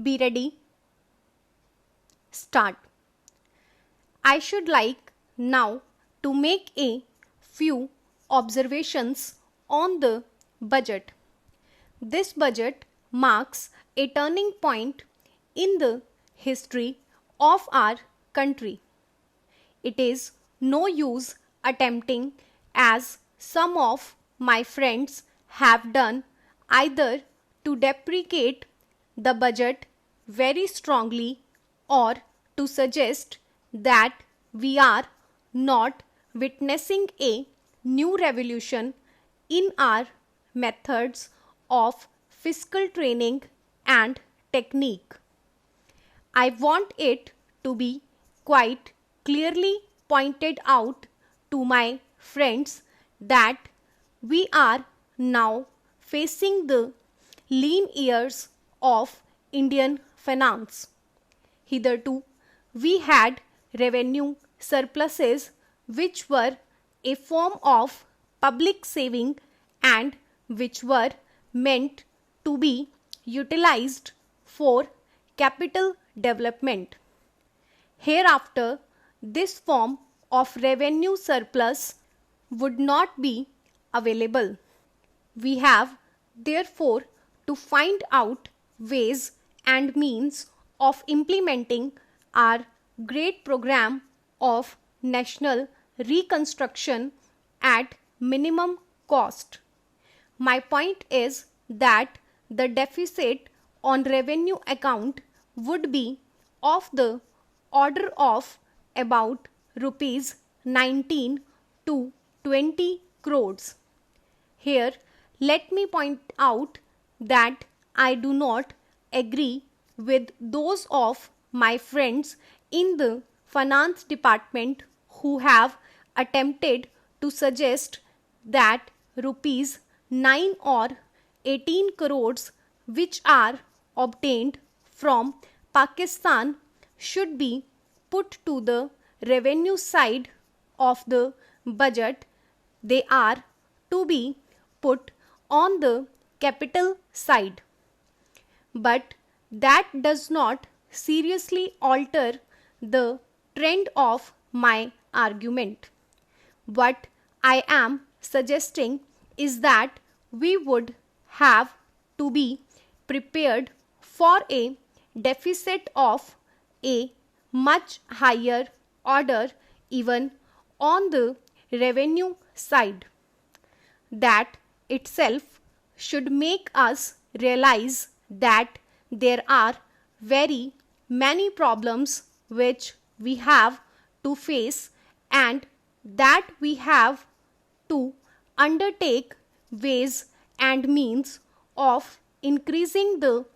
Be ready. Start. I should like now to make a few observations on the budget. This budget marks a turning point in the history of our country. It is no use attempting, as some of my friends have done, either to deprecate the budget very strongly or to suggest that we are not witnessing a new revolution in our methods of fiscal training and technique. I want it to be quite clearly pointed out to my friends that we are now facing the lean years of Indian finance. Hitherto, we had revenue surpluses which were a form of public saving and which were meant to be utilized for capital development. Hereafter, this form of revenue surplus would not be available. We have therefore to find out ways and means of implementing our great program of national reconstruction at minimum cost. My point is that the deficit on revenue account would be of the order of about rupees 19 to 20 crores. Here, let me point out that I do not agree with those of my friends in the finance department who have attempted to suggest that rupees 9 or 18 crores which are obtained from Pakistan should be put to the revenue side of the budget. They are to be put on the capital side. But that does not seriously alter the trend of my argument. What I am suggesting is that we would have to be prepared for a deficit of a much higher order even on the revenue side. That itself should make us realize that there are very many problems which we have to face and that we have to undertake ways and means of increasing the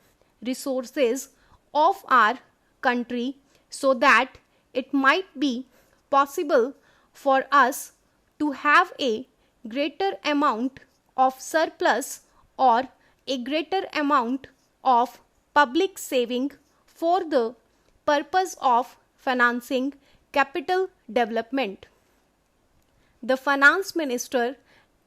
resources of our country so that it might be possible for us to have a greater amount of surplus or a greater amount of public saving for the purpose of financing capital development. The finance minister,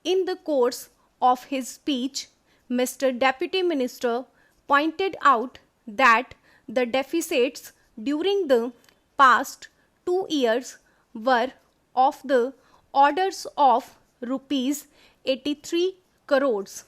in the course of his speech, Mr. Deputy Minister pointed out that the deficits during the past 2 years were of the orders of rupees 83 crores.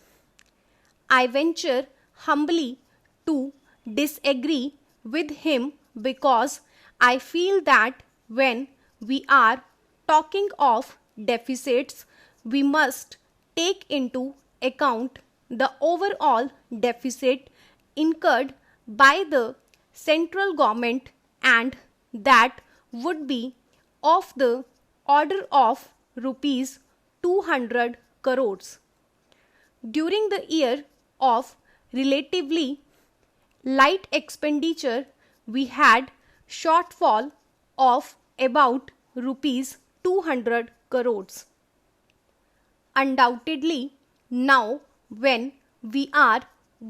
I venture humbly to disagree with him because I feel that when we are talking of deficits, we must take into account the overall deficit incurred by the central government, and that would be of the order of rupees 200 crores. During the year of relatively light expenditure, we had shortfall of about rupees 200 crores. Undoubtedly, now when we are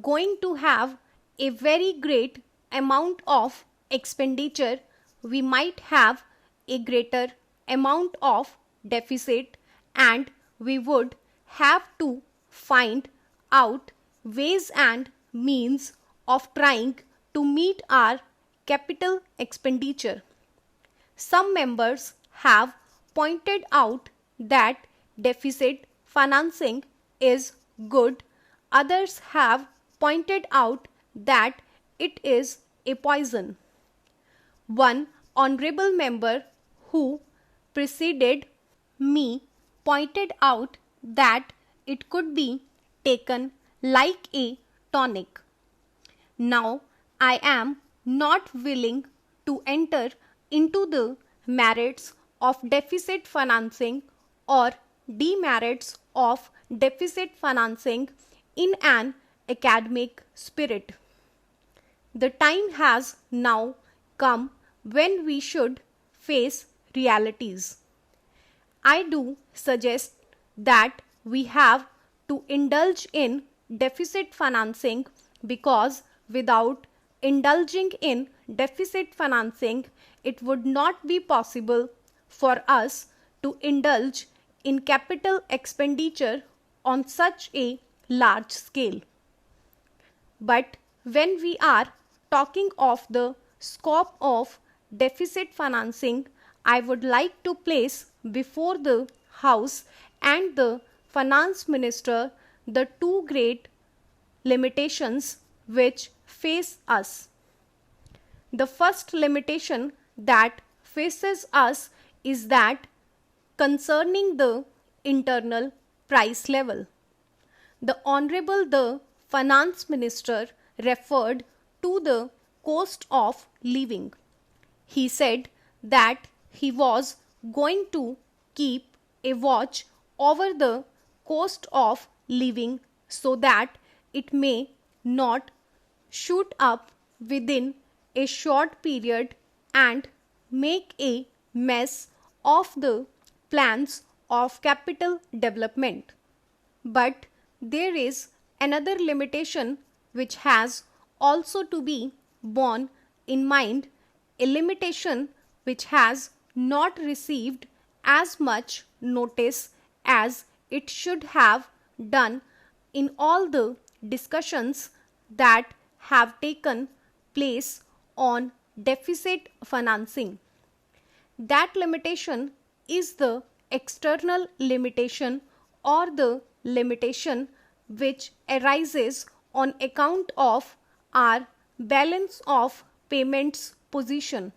going to have a very great amount of expenditure, we might have a greater amount of deficit, and we would have to find out ways and means of trying to meet our capital expenditure. Some members have pointed out that deficit financing is good. Others have pointed out that it is a poison. One honorable member who preceded me pointed out that it could be taken like a tonic. Now, I am not willing to enter into the merits of deficit financing or demerits of deficit financing in an academic spirit. The time has now come when we should face realities. I do suggest that we have to indulge in deficit financing because without indulging in deficit financing, it would not be possible for us to indulge in capital expenditure on such a large scale. But when we are talking of the scope of deficit financing, I would like to place before the House and the Finance Minister the two great limitations which face us. The first limitation that faces us is that concerning the internal price level. The Honorable the Finance Minister referred to the cost of living. He said that he was going to keep a watch over the cost of living so that it may not shoot up within a short period and make a mess of the plans of capital development. But there is another limitation which has also to be borne in mind, a limitation which has not received as much notice as it should have done in all the discussions that have taken place on deficit financing. That limitation is the external limitation or the limitation which arises on account of our balance of payments position.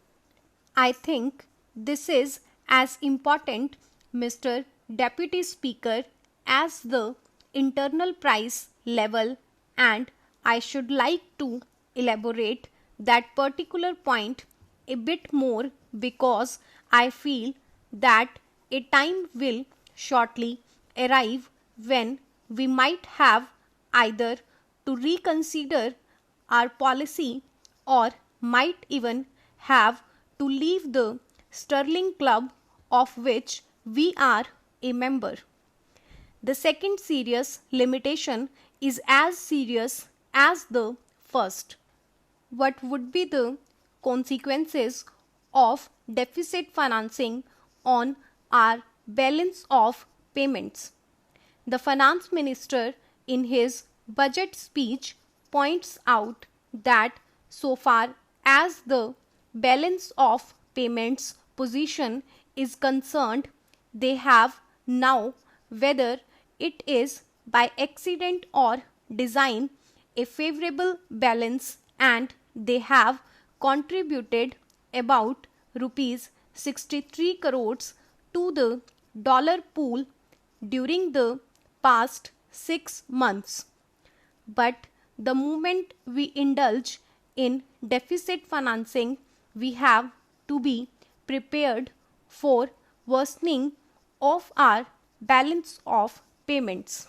I think this is as important, Mr. Deputy Speaker, as the internal price level, and I should like to elaborate that particular point a bit more because I feel that a time will shortly arrive when we might have either to reconsider our policy or might even have to leave the Sterling Club of which we are a member. The second serious limitation is as serious as the first. What would be the consequences of deficit financing on our balance of payments? The Finance Minister in his budget speech points out that so far as the balance of payments position is concerned, they have now, whether it is by accident or design, a favorable balance, and they have contributed about rupees 63 crores to the dollar pool during the past 6 months. But the moment we indulge in deficit financing, we have to be prepared for worsening of our balance of payments.